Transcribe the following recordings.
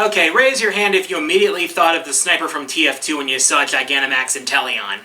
Okay, raise your hand if you immediately thought of the sniper from TF2 when you saw Gigantamax and Teleon.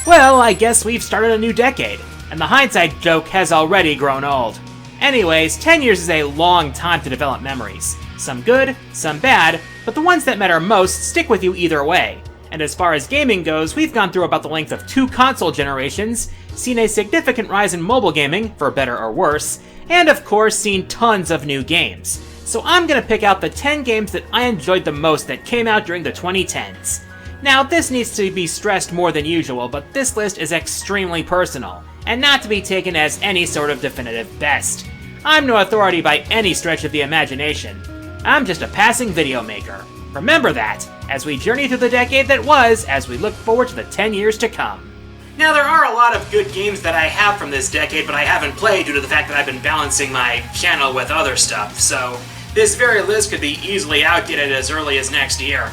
Well, I guess we've started a new decade, and the hindsight joke has already grown old. Anyways, 10 years is a long time to develop memories. Some good, some bad, but the ones that matter most stick with you either way. And as far as gaming goes, we've gone through about the length of 2 console generations, seen a significant rise in mobile gaming, for better or worse, and of course seen tons of new games. So I'm gonna pick out the 10 games that I enjoyed the most that came out during the 2010s. Now, this needs to be stressed more than usual, but this list is extremely personal, and not to be taken as any sort of definitive best. I'm no authority by any stretch of the imagination. I'm just a passing video maker. Remember that, as we journey through the decade that was, as we look forward to the 10 years to come. Now, there are a lot of good games that I have from this decade, but I haven't played due to the fact that I've been balancing my channel with other stuff, so this very list could be easily outdated as early as next year.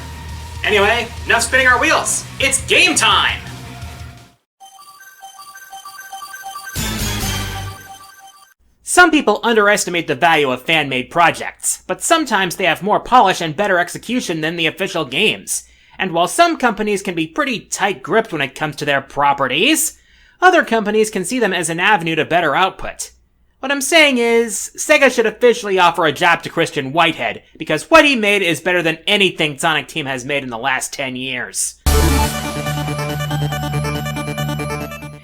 Anyway, enough spinning our wheels. It's game time! Some people underestimate the value of fan-made projects, but sometimes they have more polish and better execution than the official games. And while some companies can be pretty tight-gripped when it comes to their properties, other companies can see them as an avenue to better output. What I'm saying is, Sega should officially offer a job to Christian Whitehead, because what he made is better than anything Sonic Team has made in the last 10 years.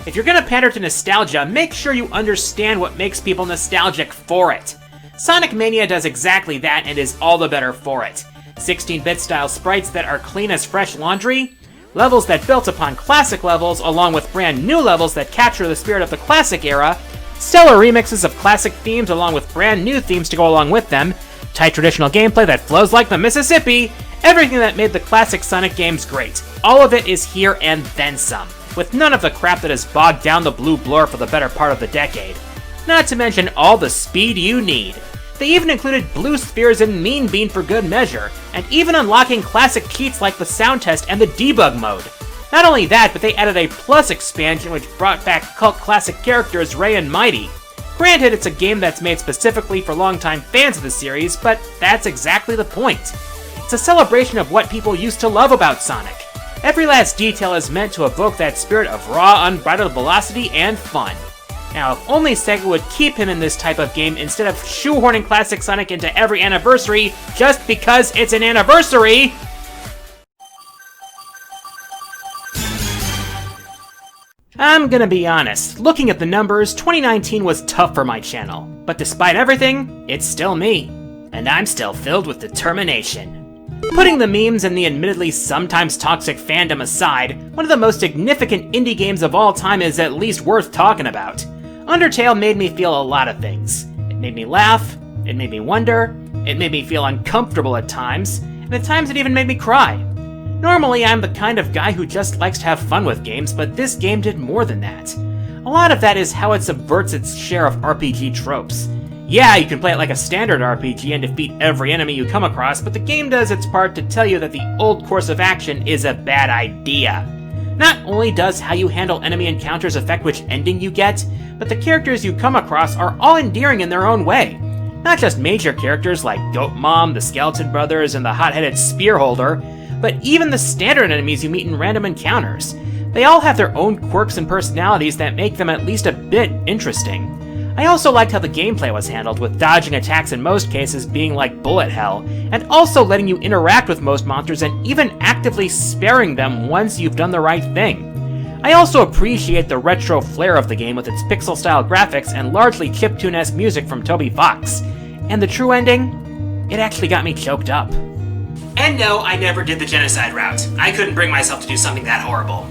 If you're gonna pander to nostalgia, make sure you understand what makes people nostalgic for it. Sonic Mania does exactly that and is all the better for it. 16-bit style sprites that are clean as fresh laundry, levels that built upon classic levels along with brand new levels that capture the spirit of the classic era, stellar remixes of classic themes along with brand new themes to go along with them, tight traditional gameplay that flows like the Mississippi, everything that made the classic Sonic games great. All of it is here and then some, with none of the crap that has bogged down the blue blur for the better part of the decade. Not to mention all the speed you need. They even included blue spheres and Mean Bean for good measure, and even unlocking classic cheats like the sound test and the debug mode. Not only that, but they added a Plus expansion which brought back cult classic characters Ray and Mighty. Granted, it's a game that's made specifically for longtime fans of the series, but that's exactly the point. It's a celebration of what people used to love about Sonic. Every last detail is meant to evoke that spirit of raw, unbridled velocity and fun. Now, if only Sega would keep him in this type of game instead of shoehorning classic Sonic into every anniversary just because it's an anniversary! I'm gonna be honest, looking at the numbers, 2019 was tough for my channel. But despite everything, it's still me. And I'm still filled with determination. Putting the memes and the admittedly sometimes toxic fandom aside, one of the most significant indie games of all time is at least worth talking about. Undertale made me feel a lot of things. It made me laugh, it made me wonder, it made me feel uncomfortable at times, and at times it even made me cry. Normally, I'm the kind of guy who just likes to have fun with games, but this game did more than that. A lot of that is how it subverts its share of RPG tropes. Yeah, you can play it like a standard RPG and defeat every enemy you come across, but the game does its part to tell you that the old course of action is a bad idea. Not only does how you handle enemy encounters affect which ending you get, but the characters you come across are all endearing in their own way. Not just major characters like Goat Mom, the Skeleton Brothers, and the hot-headed Spear Holder, but even the standard enemies you meet in random encounters. They all have their own quirks and personalities that make them at least a bit interesting. I also liked how the gameplay was handled, with dodging attacks in most cases being like bullet hell, and also letting you interact with most monsters and even actively sparing them once you've done the right thing. I also appreciate the retro flair of the game with its pixel-style graphics and largely chiptune-esque music from Toby Fox. And the true ending? It actually got me choked up. And no, I never did the genocide route. I couldn't bring myself to do something that horrible.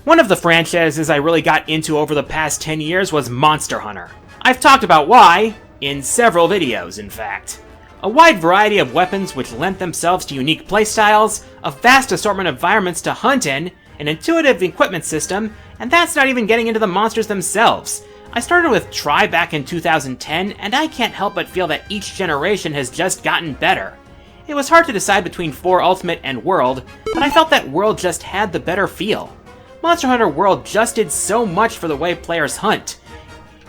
One of the franchises I really got into over the past 10 years was Monster Hunter. I've talked about why in several videos, in fact. A wide variety of weapons which lent themselves to unique playstyles, a vast assortment of environments to hunt in, an intuitive equipment system, and that's not even getting into the monsters themselves. I started with Tri back in 2010, and I can't help but feel that each generation has just gotten better. It was hard to decide between 4 Ultimate and World, but I felt that World just had the better feel. Monster Hunter World just did so much for the way players hunt.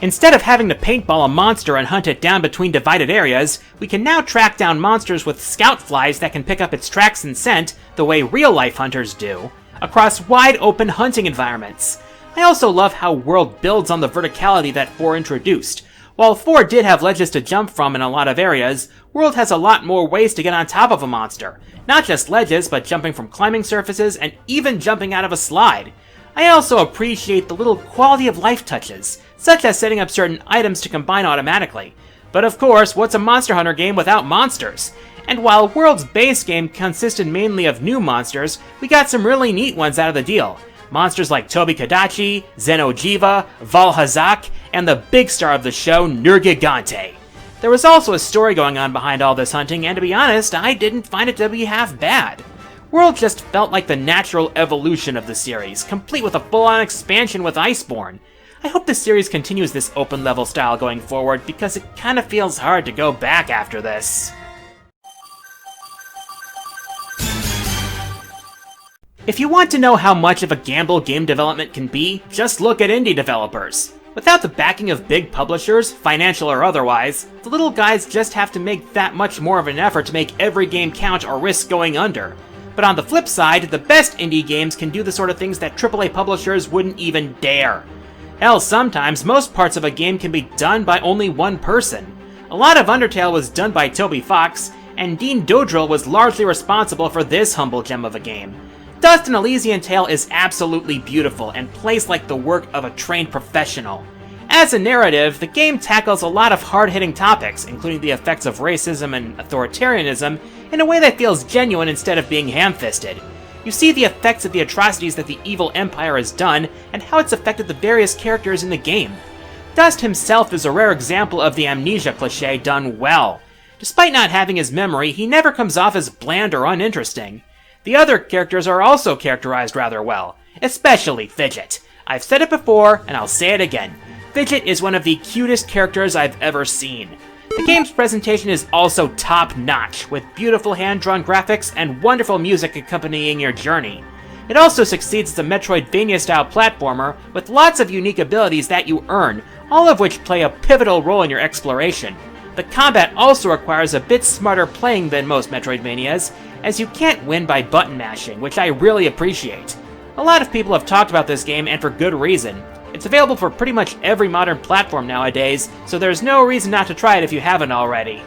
Instead of having to paintball a monster and hunt it down between divided areas, we can now track down monsters with scout flies that can pick up its tracks and scent the way real-life hunters do, across wide-open hunting environments. I also love how World builds on the verticality that 4 introduced. While 4 did have ledges to jump from in a lot of areas, World has a lot more ways to get on top of a monster. Not just ledges, but jumping from climbing surfaces and even jumping out of a slide. I also appreciate the little quality of life touches, such as setting up certain items to combine automatically. But of course, what's a Monster Hunter game without monsters? And while World's base game consisted mainly of new monsters, we got some really neat ones out of the deal. Monsters like Tobi-Kadachi, Xeno'jiiva, Valhazak, and the big star of the show, Nergigante. There was also a story going on behind all this hunting, and to be honest, I didn't find it to be half bad. World just felt like the natural evolution of the series, complete with a full-on expansion with Iceborne. I hope the series continues this open-level style going forward, because it kinda feels hard to go back after this. If you want to know how much of a gamble game development can be, just look at indie developers. Without the backing of big publishers, financial or otherwise, the little guys just have to make that much more of an effort to make every game count or risk going under. But on the flip side, the best indie games can do the sort of things that AAA publishers wouldn't even dare. Hell, sometimes most parts of a game can be done by only one person. A lot of Undertale was done by Toby Fox, and Dean Dodrill was largely responsible for this humble gem of a game. Dust and Elysian Tale is absolutely beautiful and plays like the work of a trained professional. As a narrative, the game tackles a lot of hard-hitting topics, including the effects of racism and authoritarianism, in a way that feels genuine instead of being ham-fisted. You see the effects of the atrocities that the evil empire has done, and how it's affected the various characters in the game. Dust himself is a rare example of the amnesia cliché done well. Despite not having his memory, he never comes off as bland or uninteresting. The other characters are also characterized rather well, especially Fidget. I've said it before, and I'll say it again. Fidget is one of the cutest characters I've ever seen. The game's presentation is also top-notch, with beautiful hand-drawn graphics and wonderful music accompanying your journey. It also succeeds as a Metroidvania-style platformer, with lots of unique abilities that you earn, all of which play a pivotal role in your exploration. The combat also requires a bit smarter playing than most Metroidvanias, as you can't win by button mashing, which I really appreciate. A lot of people have talked about this game, and for good reason. It's available for pretty much every modern platform nowadays, so there's no reason not to try it if you haven't already.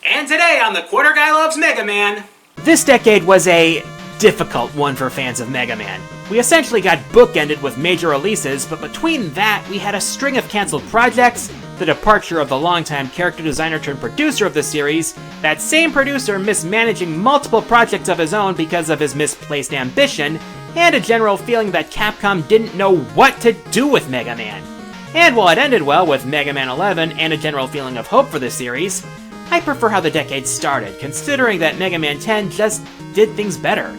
And today on The Quarter Guy Loves Mega Man... This decade was a difficult one for fans of Mega Man. We essentially got bookended with major releases, but between that, we had a string of cancelled projects, the departure of the longtime character designer turned producer of the series, that same producer mismanaging multiple projects of his own because of his misplaced ambition, and a general feeling that Capcom didn't know what to do with Mega Man. And while it ended well with Mega Man 11 and a general feeling of hope for the series, I prefer how the decade started, considering that Mega Man 10 just did things better.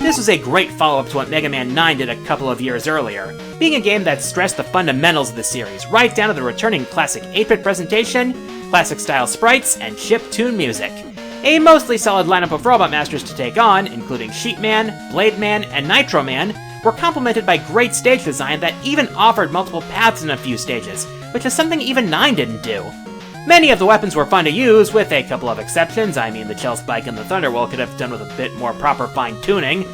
This was a great follow-up to what Mega Man 9 did a couple of years earlier, being a game that stressed the fundamentals of the series, right down to the returning classic 8-bit presentation, classic-style sprites, and chip-tune music. A mostly solid lineup of Robot Masters to take on, including Sheepman, Blade Man, and Nitro Man, were complemented by great stage design that even offered multiple paths in a few stages, which is something even 9 didn't do. Many of the weapons were fun to use, with a couple of exceptions. I mean, the Chill Spike and the Thunderwheel could have done with a bit more proper fine-tuning.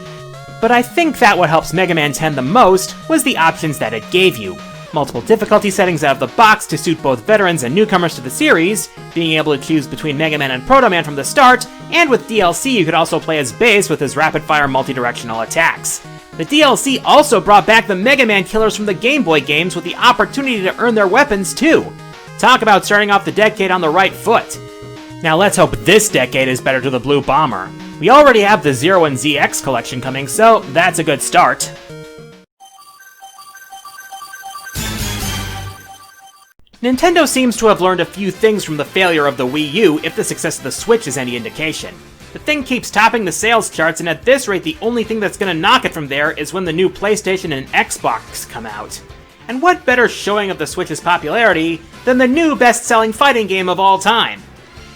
But I think that what helps Mega Man 10 the most was the options that it gave you. Multiple difficulty settings out of the box to suit both veterans and newcomers to the series, being able to choose between Mega Man and Proto Man from the start, and with DLC you could also play as Bass with his rapid-fire multi-directional attacks. The DLC also brought back the Mega Man killers from the Game Boy games with the opportunity to earn their weapons too. Talk about starting off the decade on the right foot. Now let's hope this decade is better to the Blue Bomber. We already have the Zero and ZX collection coming, so that's a good start. Nintendo seems to have learned a few things from the failure of the Wii U, if the success of the Switch is any indication. The thing keeps topping the sales charts, and at this rate the only thing that's gonna knock it from there is when the new PlayStation and Xbox come out. And what better showing of the Switch's popularity than the new best-selling fighting game of all time?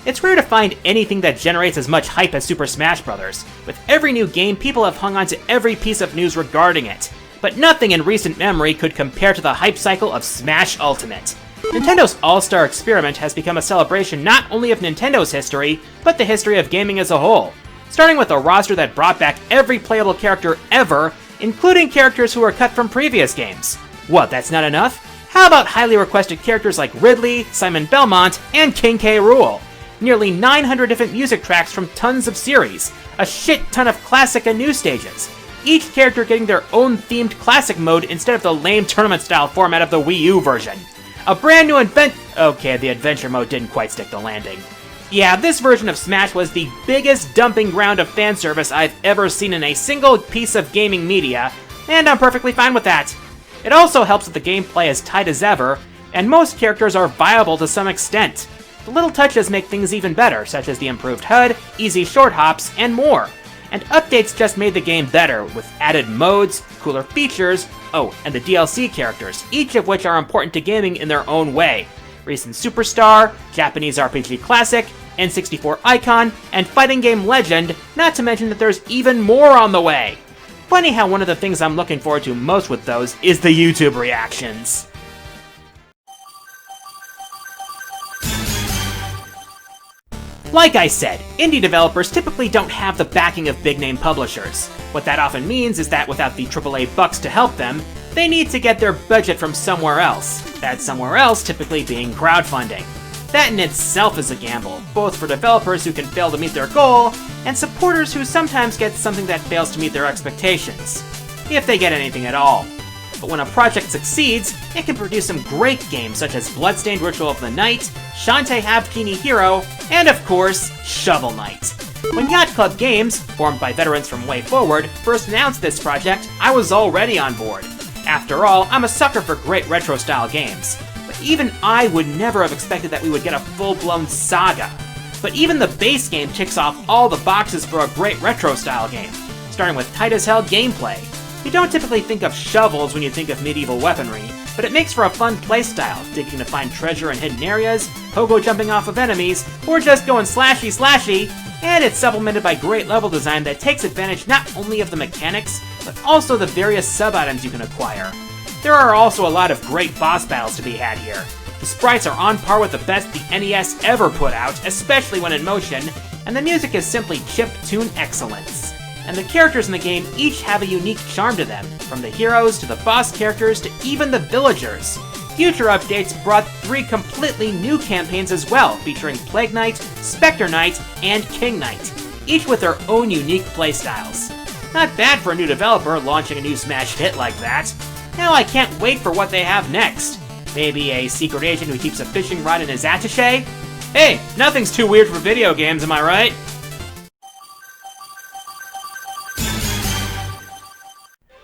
It's rare to find anything that generates as much hype as Super Smash Bros. With every new game, people have hung on to every piece of news regarding it. But nothing in recent memory could compare to the hype cycle of Smash Ultimate. Nintendo's All-Star Experiment has become a celebration not only of Nintendo's history, but the history of gaming as a whole. Starting with a roster that brought back every playable character ever, including characters who were cut from previous games. What, that's not enough? How about highly requested characters like Ridley, Simon Belmont, and King K. Rool? Nearly 900 different music tracks from tons of series, a shit ton of classic and new stages, each character getting their own themed classic mode instead of the lame tournament-style format of the Wii U version. A brand new okay, the adventure mode didn't quite stick the landing. Yeah, this version of Smash was the biggest dumping ground of fan service I've ever seen in a single piece of gaming media, and I'm perfectly fine with that. It also helps that the gameplay is tight as ever, and most characters are viable to some extent. The little touches make things even better, such as the improved HUD, easy short hops, and more. And updates just made the game better, with added modes, cooler features, and the DLC characters, each of which are important to gaming in their own way. Recent Superstar, Japanese RPG Classic, N64 Icon, and Fighting Game Legend, not to mention that there's even more on the way. Funny how one of the things I'm looking forward to most with those is the YouTube reactions. Like I said, indie developers typically don't have the backing of big-name publishers. What that often means is that without the AAA bucks to help them, they need to get their budget from somewhere else. That somewhere else typically being crowdfunding. That in itself is a gamble, both for developers who can fail to meet their goal, and supporters who sometimes get something that fails to meet their expectations. If they get anything at all. But when a project succeeds, it can produce some great games such as Bloodstained Ritual of the Night, Shantae Half Genie Hero, and of course, Shovel Knight. When Yacht Club Games, formed by veterans from Way Forward, first announced this project, I was already on board. After all, I'm a sucker for great retro-style games. But even I would never have expected that we would get a full-blown saga. But even the base game ticks off all the boxes for a great retro-style game, starting with tight-as-hell gameplay. You don't typically think of shovels when you think of medieval weaponry, but it makes for a fun playstyle, digging to find treasure in hidden areas, pogo jumping off of enemies, or just going slashy, and it's supplemented by great level design that takes advantage not only of the mechanics, but also the various sub-items you can acquire. There are also a lot of great boss battles to be had here. The sprites are on par with the best the NES ever put out, especially when in motion, and the music is simply chiptune excellence. And the characters in the game each have a unique charm to them, from the heroes to the boss characters to even the villagers. Future updates brought 3 completely new campaigns as well, featuring Plague Knight, Spectre Knight, and King Knight, each with their own unique playstyles. Not bad for a new developer launching a new Smash hit like that. Now I can't wait for what they have next. Maybe a secret agent who keeps a fishing rod in his attaché? Hey, nothing's too weird for video games, am I right?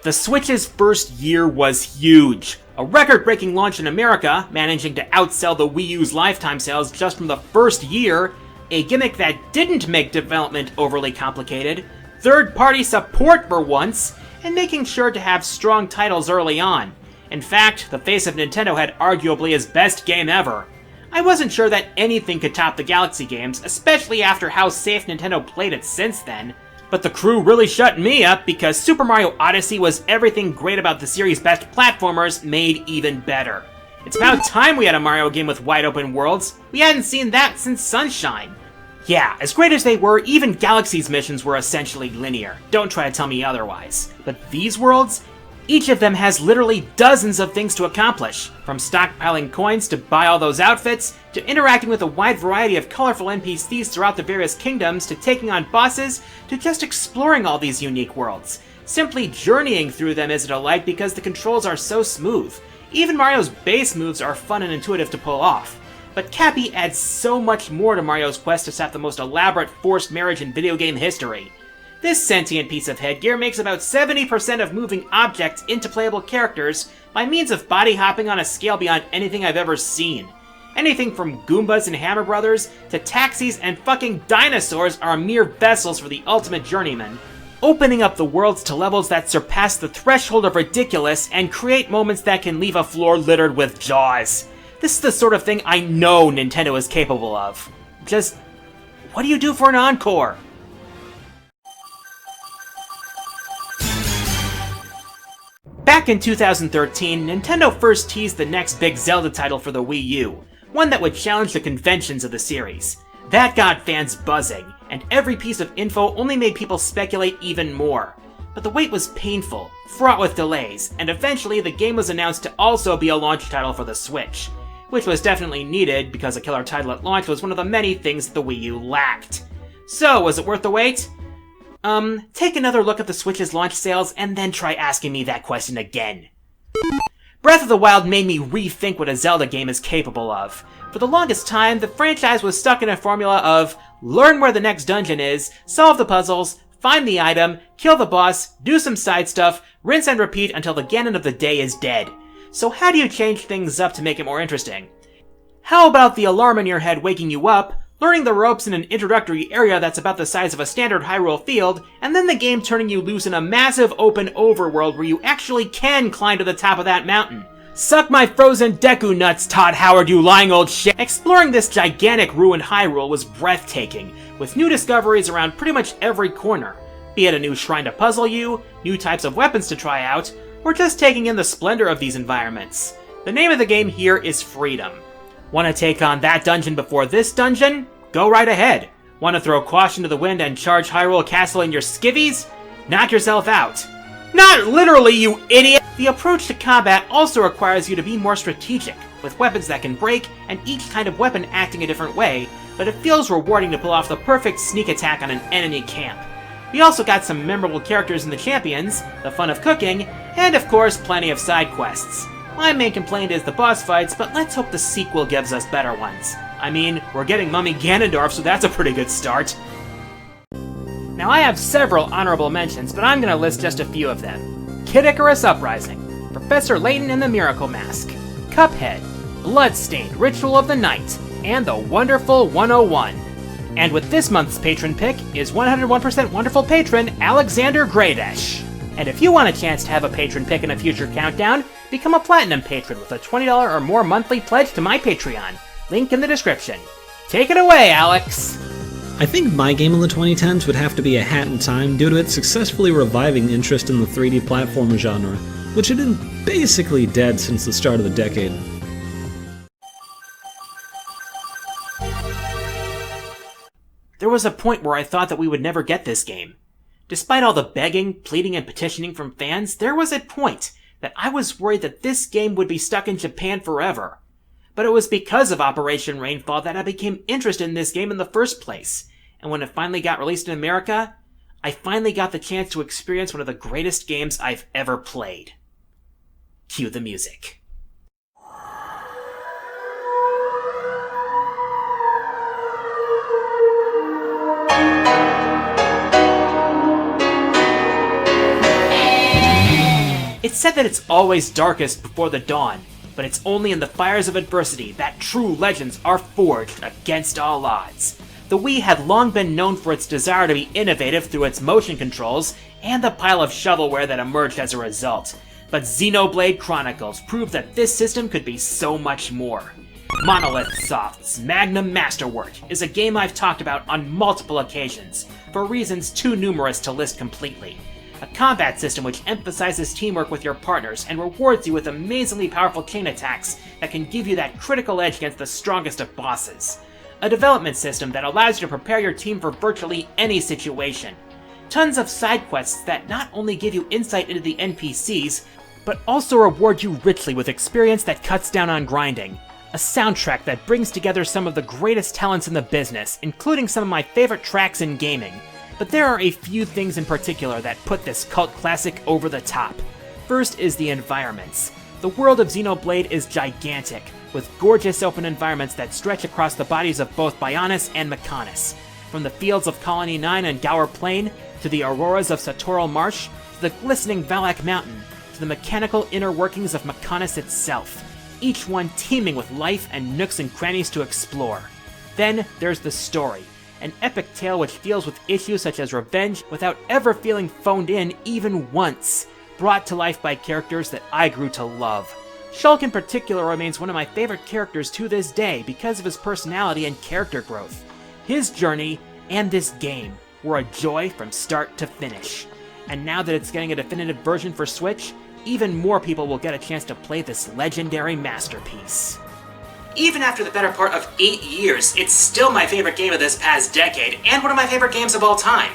The Switch's first year was huge. A record-breaking launch in America, managing to outsell the Wii U's lifetime sales just from the first year, a gimmick that didn't make development overly complicated, third-party support for once, and making sure to have strong titles early on. In fact, the face of Nintendo had arguably his best game ever. I wasn't sure that anything could top the Galaxy games, especially after how safe Nintendo played it since then. But the crew really shut me up because Super Mario Odyssey was everything great about the series' best platformers made even better. It's about time we had a Mario game with wide open worlds. We hadn't seen that since Sunshine. Yeah, as great as they were, even Galaxy's missions were essentially linear. Don't try to tell me otherwise. But these worlds? Each of them has literally dozens of things to accomplish, from stockpiling coins to buy all those outfits, to interacting with a wide variety of colorful NPCs throughout the various kingdoms, to taking on bosses, to just exploring all these unique worlds. Simply journeying through them is a delight because the controls are so smooth. Even Mario's base moves are fun and intuitive to pull off. But Cappy adds so much more to Mario's quest to stop the most elaborate forced marriage in video game history. This sentient piece of headgear makes about 70% of moving objects into playable characters by means of body hopping on a scale beyond anything I've ever seen. Anything from Goombas and Hammer Brothers to taxis and fucking dinosaurs are mere vessels for the ultimate journeyman, opening up the worlds to levels that surpass the threshold of ridiculous and create moments that can leave a floor littered with jaws. This is the sort of thing I know Nintendo is capable of. Just, what do you do for an encore? Back in 2013, Nintendo first teased the next big Zelda title for the Wii U, one that would challenge the conventions of the series. That got fans buzzing, and every piece of info only made people speculate even more. But the wait was painful, fraught with delays, and eventually the game was announced to also be a launch title for the Switch, which was definitely needed because a killer title at launch was one of the many things that the Wii U lacked. So, was it worth the wait? Take another look at the Switch's launch sales and then try asking me that question again. Breath of the Wild made me rethink what a Zelda game is capable of. For the longest time, the franchise was stuck in a formula of learn where the next dungeon is, solve the puzzles, find the item, kill the boss, do some side stuff, rinse and repeat until the Ganon of the day is dead. So how do you change things up to make it more interesting? How about the alarm in your head waking you up, learning the ropes in an introductory area that's about the size of a standard Hyrule field, and then the game turning you loose in a massive open overworld where you actually can climb to the top of that mountain? Suck my frozen Deku nuts, Todd Howard, you lying old shit! Exploring this gigantic ruined Hyrule was breathtaking, with new discoveries around pretty much every corner. Be it a new shrine to puzzle you, new types of weapons to try out, or just taking in the splendor of these environments. The name of the game here is Freedom. Want to take on that dungeon before this dungeon? Go right ahead. Want to throw caution to the wind and charge Hyrule Castle in your skivvies? Knock yourself out. Not literally, you idiot! The approach to combat also requires you to be more strategic, with weapons that can break, and each kind of weapon acting a different way, but it feels rewarding to pull off the perfect sneak attack on an enemy camp. We also got some memorable characters in the champions, the fun of cooking, and of course plenty of side quests. My main complaint is the boss fights, but let's hope the sequel gives us better ones. I mean, we're getting Mummy Ganondorf, so that's a pretty good start. Now I have several honorable mentions, but I'm gonna list just a few of them. Kid Icarus Uprising, Professor Layton and the Miracle Mask, Cuphead, Bloodstained, Ritual of the Night, and the Wonderful 101. And with this month's patron pick is 101% Wonderful patron Alexander Graydesh. And if you want a chance to have a patron pick in a future countdown, become a Platinum patron with a $20 or more monthly pledge to my Patreon. Link in the description. Take it away, Alex! I think my game in the 2010s would have to be A Hat in Time due to it successfully reviving interest in the 3D platformer genre, which had been basically dead since the start of the decade. There was a point where I thought that we would never get this game. Despite all the begging, pleading, and petitioning from fans, there was a point that I was worried that this game would be stuck in Japan forever. But it was because of Operation Rainfall that I became interested in this game in the first place, and when it finally got released in America, I finally got the chance to experience one of the greatest games I've ever played. Cue the music. It's said that it's always darkest before the dawn, but it's only in the fires of adversity that true legends are forged against all odds. The Wii had long been known for its desire to be innovative through its motion controls and the pile of shovelware that emerged as a result, but Xenoblade Chronicles proved that this system could be so much more. Monolith Soft's Magnum Masterwork is a game I've talked about on multiple occasions, for reasons too numerous to list completely. A combat system which emphasizes teamwork with your partners and rewards you with amazingly powerful chain attacks that can give you that critical edge against the strongest of bosses. A development system that allows you to prepare your team for virtually any situation. Tons of side quests that not only give you insight into the NPCs, but also reward you richly with experience that cuts down on grinding. A soundtrack that brings together some of the greatest talents in the business, including some of my favorite tracks in gaming. But there are a few things in particular that put this cult classic over the top. First is the environments. The world of Xenoblade is gigantic, with gorgeous open environments that stretch across the bodies of both Bionis and Mechonis. from the fields of Colony 9 and Gower Plain, to the auroras of Satoral Marsh, to the glistening Valak Mountain, to the mechanical inner workings of Mechonis itself, each one teeming with life and nooks and crannies to explore. Then there's the story, an epic tale which deals with issues such as revenge without ever feeling phoned in even once, brought to life by characters that I grew to love. Shulk in particular remains one of my favorite characters to this day because of his personality and character growth. His journey and this game were a joy from start to finish. And now that it's getting a definitive version for Switch, even more people will get a chance to play this legendary masterpiece. Even after the better part of 8 years, it's still my favorite game of this past decade, and one of my favorite games of all time.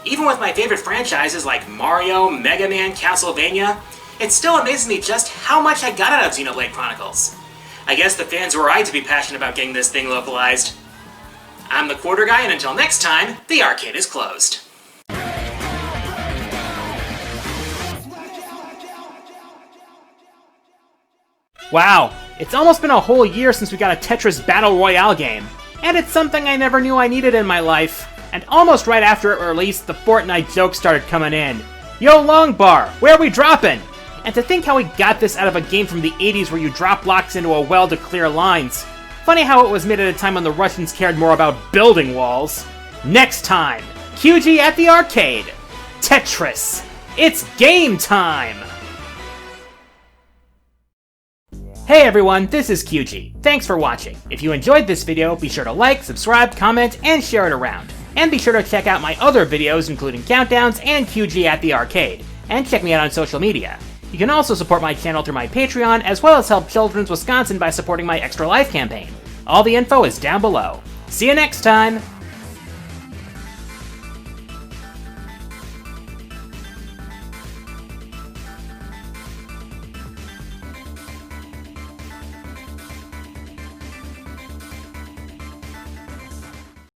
Even with my favorite franchises like Mario, Mega Man, Castlevania, it still amazes me just how much I got out of Xenoblade Chronicles. I guess the fans were right to be passionate about getting this thing localized. I'm the Quarter Guy, and until next time, the arcade is closed. Wow, it's almost been a whole year since we got a Tetris Battle Royale game, and it's something I never knew I needed in my life. And almost right after it released, the Fortnite jokes started coming in. Yo, Longbar, where are we dropping? And to think how we got this out of a game from the 80s where you drop blocks into a well to clear lines. Funny how it was made at a time when the Russians cared more about building walls. Next time, QG at the arcade. Tetris, it's game time! Hey everyone, this is QG. Thanks for watching. If you enjoyed this video, be sure to like, subscribe, comment, and share it around. And be sure to check out my other videos including Countdowns and QG at the Arcade. And check me out on social media. You can also support my channel through my Patreon, as well as help Children's Wisconsin by supporting my Extra Life campaign. All the info is down below. See you next time!